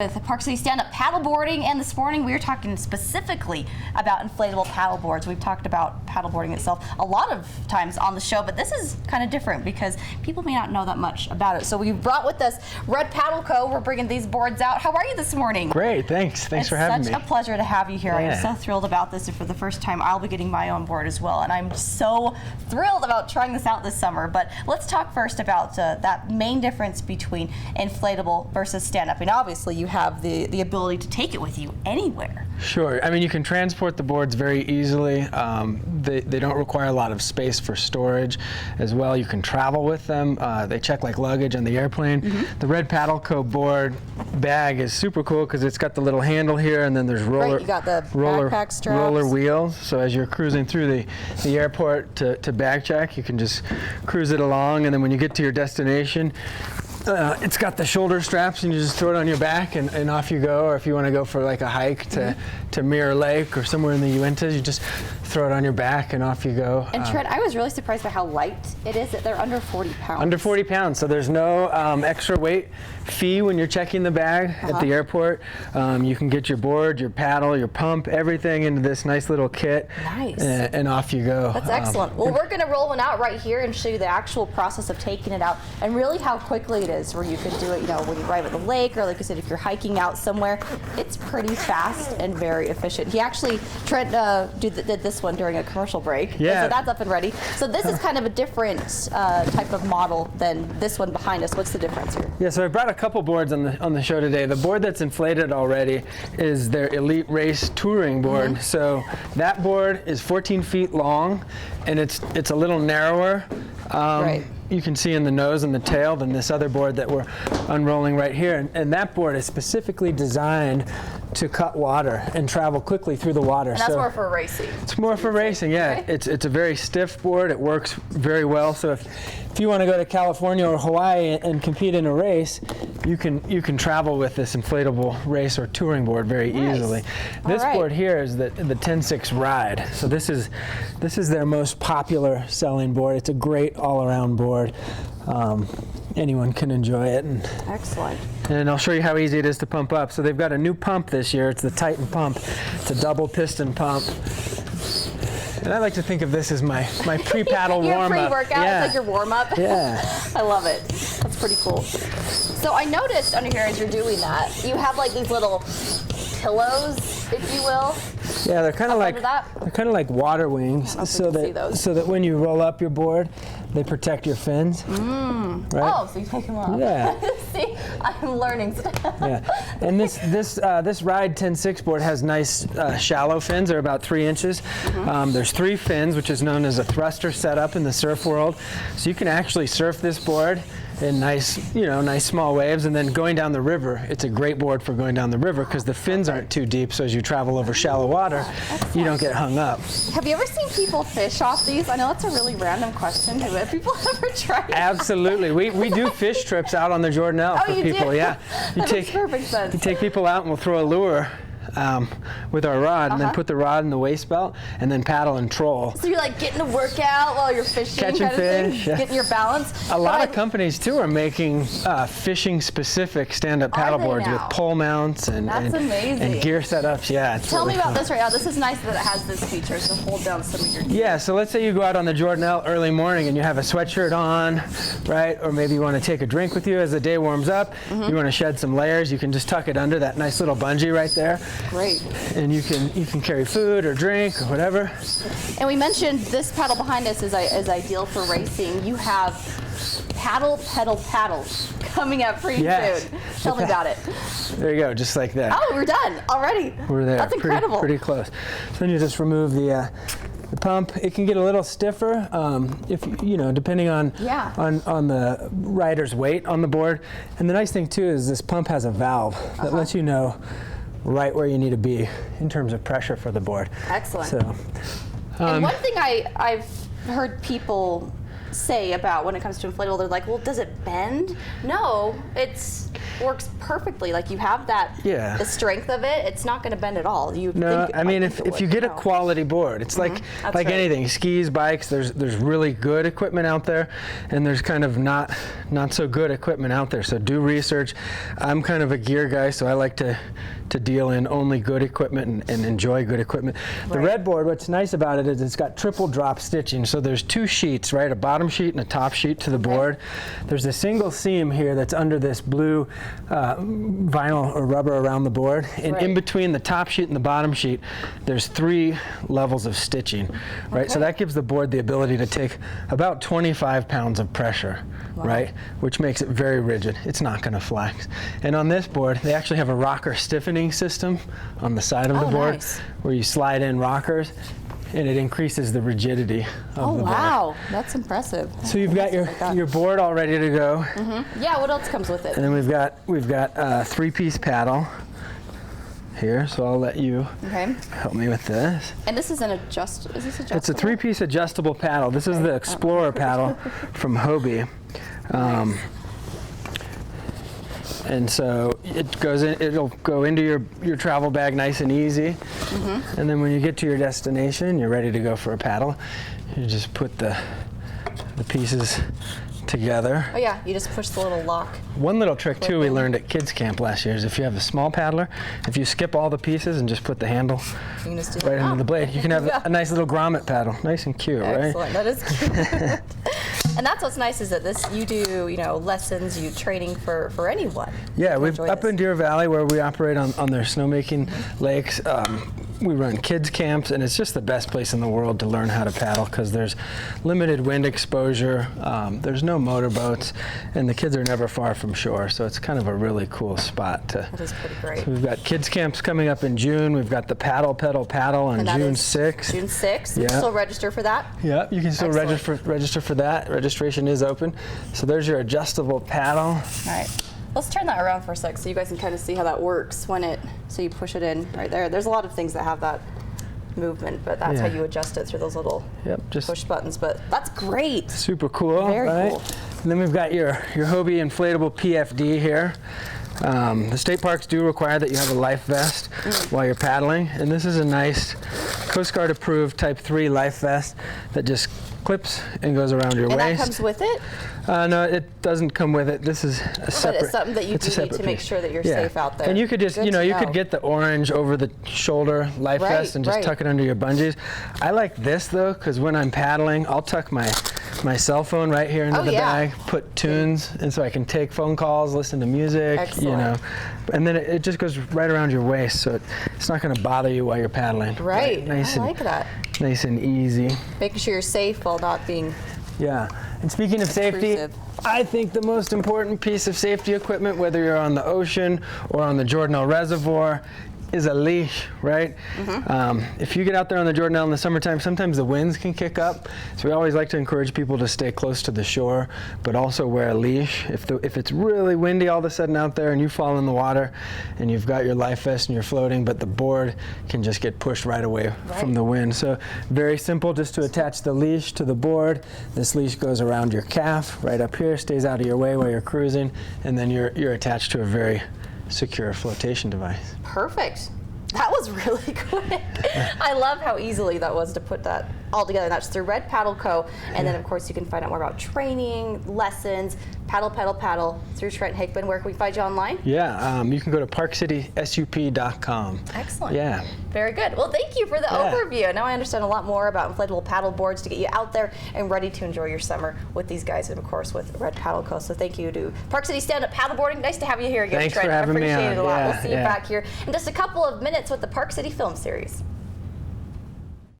With the Park City stand-up paddleboarding, and this morning we are talking specifically about inflatable paddleboards. We've talked about paddleboarding itself a lot of times on the show, but this is kind of different because people may not know that much about it. So we brought with us Paddle Co. We're bringing these boards out. How are you this morning? Great, thanks. Thanks for having me. It's such a pleasure to have you here. Yeah. I'm so thrilled about this, and for the first time I'll be getting my own board as well, and I'm so thrilled about trying this out this summer. But let's talk first about that main difference between inflatable versus stand-up. And obviously you have the ability to take it with you anywhere. Sure. I mean, you can transport the boards very easily. They don't require a lot of space for storage as well. You can travel with them. They check like luggage on the airplane. The Red Paddle Co board bag is super cool because it's got the little handle here, and then there's roller, you got the backpack straps. Roller wheels. So as you're cruising through the airport to bag check, you can just cruise it along, and then when you get to your destination, it's got the shoulder straps, and you just throw it on your back and off you go. Or if you want to go for like a hike to Mirror Lake or somewhere in the Uintas, you just throw it on your back and off you go. And Trent, I was really surprised by how light it is. That they're under 40 pounds. Under 40 pounds, so there's no extra weight fee when you're checking the bag at the airport. You can get your board, your paddle, your pump, everything into this nice little kit. Nice. And off you go. That's excellent. Well, we're going to roll one out right here and show you the actual process of taking it out and really how quickly it is, where you can do it, when you arrive at the lake, or like I said, if you're hiking out somewhere. It's pretty fast and very efficient. He actually, Trent did this one during a commercial break. Yeah. So that's up and ready. So this is kind of a different type of model than this one behind us. What's the difference here? Yeah, so I brought a couple boards on the show today. The board that's inflated already is their Elite Race touring board. So that board is 14 feet long, and it's a little narrower. Right. You can see in the nose and the tail than this other board that we're unrolling right here. And that board is specifically designed to cut water and travel quickly through the water. And that's more for racing. It's more for racing, yeah. Okay. It's a very stiff board. It works very well. So if you want to go to California or Hawaii and compete in a race, you can travel with this inflatable race or touring board very easily. This board here is the 10.6 Ride. So this is their most popular selling board. It's a great all-around board. Anyone can enjoy it. Excellent. And I'll show you how easy it is to pump up. So they've got a new pump this year. It's the Titan pump. It's a double piston pump. And I like to think of this as my pre-paddle warm-up. Your pre-workout, Yeah. it's like your warm-up. Yeah. I love it. That's pretty cool. So I noticed under here as you're doing that, you have like these little pillows, if you will. Yeah, they're kind of like water wings, so that when you roll up your board, they protect your fins. Right? Oh, so you take them off. Yeah. See, I'm learning. Yeah, and this Ride 10.6 board has nice shallow fins. They're about 3 inches. There's 3 fins, which is known as a thruster setup in the surf world. So you can actually surf this board in nice small waves, and then going down the river, it's a great board for going down the river because the fins aren't too deep, so as you travel over shallow water, you don't get hung up. Have you ever seen people fish off these? I know that's a really random question. Have people ever tried? Absolutely. We do fish trips out on the Jordanelle for people. Do? Yeah. That makes perfect sense. You take people out and we'll throw a lure with our rod, and then put the rod in the waist belt, and then paddle and troll. So you're like getting a workout while you're fishing, catching kind of fish, thing, getting your balance. A lot of companies too are making fishing-specific stand-up paddle boards with pole mounts and gear setups. Yeah. Tell me about this right now. This is nice that it has this feature to hold down some of your gear. Yeah. So let's say you go out on the Jordanelle early morning and you have a sweatshirt on, right? Or maybe you want to take a drink with you as the day warms up. You want to shed some layers. You can just tuck it under that nice little bungee right there. Great. And you can carry food or drink or whatever. And we mentioned this paddle behind us is ideal for racing. You have paddle coming up pretty soon. Tell me about it. There you go, just like that. Oh, we're done already. We're there. That's incredible. Pretty close. So then you just remove the pump. It can get a little stiffer if depending on the rider's weight on the board. And the nice thing too is this pump has a valve that lets you know right where you need to be in terms of pressure for the board. Excellent. So, and one thing I've heard people say about when it comes to inflatable? They're like, well, does it bend? No, it's works perfectly. Like you have that, the strength of it. It's not going to bend at all. I mean, if you get a quality board, it's like anything, skis, bikes. There's really good equipment out there, and there's kind of not so good equipment out there. So do research. I'm kind of a gear guy, so I like to deal in only good equipment and enjoy good equipment. The red board, what's nice about it is it's got triple drop stitching. So there's 2 sheets, right? A bottom sheet and a top sheet to the board. There's a single seam here that's under this blue vinyl or rubber around the board. And in between the top sheet and the bottom sheet, there's 3 levels of stitching, right? So that gives the board the ability to take about 25 pounds of pressure, right? Which makes it very rigid. It's not going to flex. And on this board, they actually have a rocker stiffening system on the side of the board where you slide in rockers, and it increases the rigidity of the board. Wow, that's impressive. So you've got your board all ready to go. Yeah, what else comes with it? And then we've got a 3-piece paddle here, so I'll let you help me with this. And this is is this adjustable? It's a 3-piece adjustable paddle. This is the Explorer paddle from Hobie. And so it'll go into your travel bag nice and easy. And then when you get to your destination, you're ready to go for a paddle. You just put the pieces together. Oh yeah, you just push the little lock. One little trick too we learned at kids camp last year is if you have a small paddler, if you skip all the pieces and just put the handle right into the blade, you can have a nice little grommet paddle. Nice and cute, right? Excellent, that is cute. And that's what's nice is that you do, lessons, training for anyone. Yeah, up in Deer Valley where we operate on their snowmaking lakes, we run kids camps, and it's just the best place in the world to learn how to paddle because there's limited wind exposure, there's no motorboats, and the kids are never far from shore, so it's kind of a really cool spot to. That is pretty great. So we've got kids camps coming up in June. We've got the Paddle on June 6th. June 6th. Yeah. You can still register for that? Yeah, you can still register for that. Registration is open. So there's your adjustable paddle. All right. Let's turn that around for a sec so you guys can kind of see how that works so you push it in right there. There's a lot of things that have that movement, but that's how you adjust it through those little push buttons. But that's great. Super cool. Very cool. And then we've got your Hobie inflatable PFD here. The state parks do require that you have a life vest while you're paddling, and this is a nice Coast Guard approved Type 3 life vest that just clips and goes around your waist. And that comes with it? No, it doesn't come with it. This is a separate. But it's something that you do need to make sure that you're safe out there. And you could just, you could get the orange over the shoulder life vest and just tuck it under your bungees. I like this though, because when I'm paddling, I'll tuck my cell phone right here into the bag, put tunes, and so I can take phone calls, listen to music, and then it just goes right around your waist, so it's not going to bother you while you're paddling. Right. I like that. Nice and easy. Making sure you're safe while not being. Yeah. And speaking of safety, I think the most important piece of safety equipment, whether you're on the ocean or on the Jordanelle Reservoir, is a leash, right? If you get out there on the Jordanelle in the summertime, sometimes the winds can kick up. So we always like to encourage people to stay close to the shore, but also wear a leash. If it's really windy all of a sudden out there and you fall in the water and you've got your life vest and you're floating, but the board can just get pushed right away from the wind. So very simple, just to attach the leash to the board. This leash goes around your calf right up here, stays out of your way while you're cruising, and then you're attached to a very secure flotation device. Perfect. That was really quick. I love how easily that was to put that all together. That's through Paddle Co. And then, of course, you can find out more about training, lessons, paddle through Trent Hickman. Where can we find you online? Yeah, you can go to parkcitysup.com. Excellent. Yeah. Very good. Well, thank you for the overview. Now I understand a lot more about inflatable paddle boards to get you out there and ready to enjoy your summer with these guys and, of course, with Paddle Co. So thank you to Park City Stand-Up Paddleboarding. Nice to have you here again, Thanks Trent. for having me on. I appreciate it a lot. We'll see you back here in just a couple of minutes with the Park City Film Series.